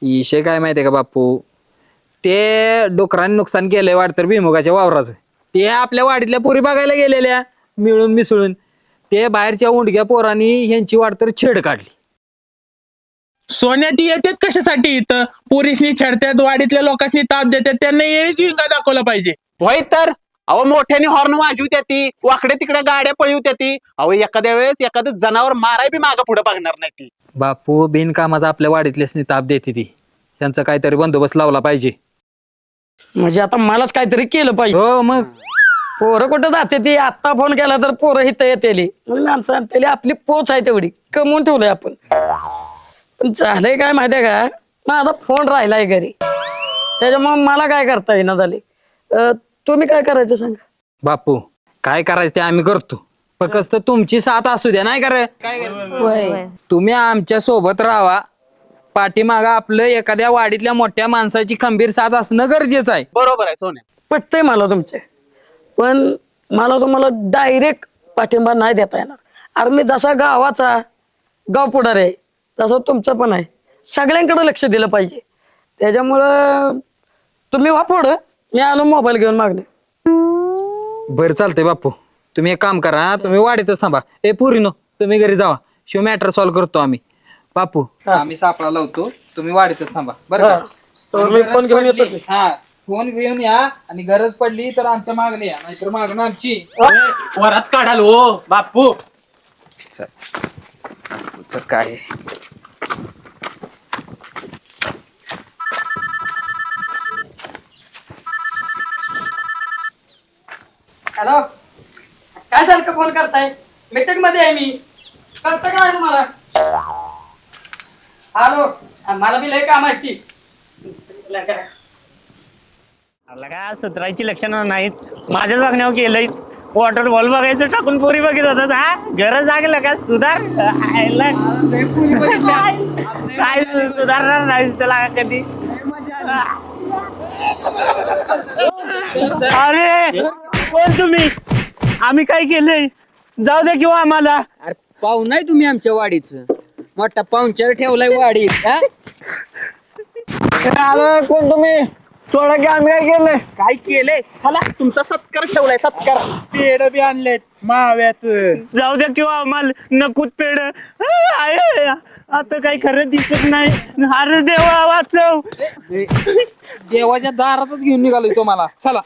विषय काय माहितीये का बापू, ते डुकरांनी नुकसान केलंय वाटतं भुईमुगाच्या वावराचं. ते आपल्या वाडीतल्या पोरी बघायला गेलेल्या मिळून मिसळून, ते बाहेरच्या उंडक्या पोरांनी ह्यांची वाटतं छेड काढली. सोन्या ती येतात कशासाठी इथं? पोरीसनी छेडतात, वाडीतल्या लोकांनी ताप देतात, त्यांना येळीच विंगा दाखवला पाहिजे. होय तर अहो मोठ्याने हॉर्न वाजवत्या ती, वाकडे तिकडे गाड्या पळवत्या ती. अहो एखाद्या वेळेस एखादं जनावर माराय बी मागं पुढे बघणार नाही ती. बापू बिनकामाचा आपल्या वाडीतल्यासनी ताप देते ती. त्यांचा काहीतरी बंदोबस्त लावला पाहिजे. म्हणजे आता मलाच काहीतरी केलं पाहिजे. हो मग पोरं कुठं जाते ती? आत्ता फोन केला तर पोरं हिथं येतेली. माणसं आणतेली, आपली पोच आहे तेवढी कमवून ठेवलंय आपण. पण झालंय काय माहितीये का, माझा फोन राहिलाय घरी, त्याच्यामुळे मला काय करता येईना झाले. तुम्ही काय करायचं सांगा. बापू काय करायचं ते आम्ही करतो, फक्त तुमची साथ असू द्या. नाही करे तुम्ही आमच्या सोबत राहा. पाठीमागं आपलं एखाद्या वाडीतल्या मोठ्या माणसाची खंबीर साथ असणं गरजेचं आहे. बरोबर आहे सोन्या. पटतंय मला तुमचे, पण मला तुम्हाला डायरेक्ट पाठिंबा नाही देता येणार. अरे मी जसा गावाचा गाव पुढारी आहे तसं तुमचं पण आहे. सगळ्यांकडे लक्ष दिलं पाहिजे. त्याच्यामुळं तुम्ही वा पुढं, मी आलो मोबाईल घेऊन मागणे. बरं चालतंय बापू, तुम्ही एक काम करा, तुम्ही वाडीतच थांबा. ए पुरीनो तुम्ही घरी जावा, शिव मॅटर सॉल्व्ह करतो आम्ही. बापू आम्ही सापळा लावतो, तुम्ही वाडीतच थांबा बरं का? तर मी फोन घेऊन येतो की. हा फोन घेऊन या, आणि गरज पडली तर आमच्या मागणी या, नाहीतर मागणं आमची. वरात काढाल हो बापू. काय हॅलो, काय झालं का फोन करताय? मीटिंग मध्ये आहे मी. करता काय तुम्हाला? हॅलो, मला बी लय काम आहे की. का सुधरायची लक्षणं नाहीत. माझ्याच वागण्यावर केलंय. वॉटर बॉल बघायचं टाकून पोरी बघित होतात. हा गरज लागलं का सुधार? काय सुधारणार नाही त्याला कधी. अरे कोण तुम्ही? आम्ही काय केलंय? जाऊ दे किंवा आम्हाला. अरे पाहू नाही तुम्ही आमच्या वाडीचं, मोठा पाहुणचार ठेवलाय वाडीत. आलं कोण तुम्ही? सोडा की आम्ही काय केलंय? काय केलंय? चला तुमचा सत्कार ठेवलाय सत्कार. पेड बी आणलेत माव्याच. जाऊ द्या किंवा आम्हाला नकुत पेड. आता काही खरं दिसत नाही. अरे देवा वाचव. देवाच्या दारातच घेऊन निघालोय तुम्हाला. चला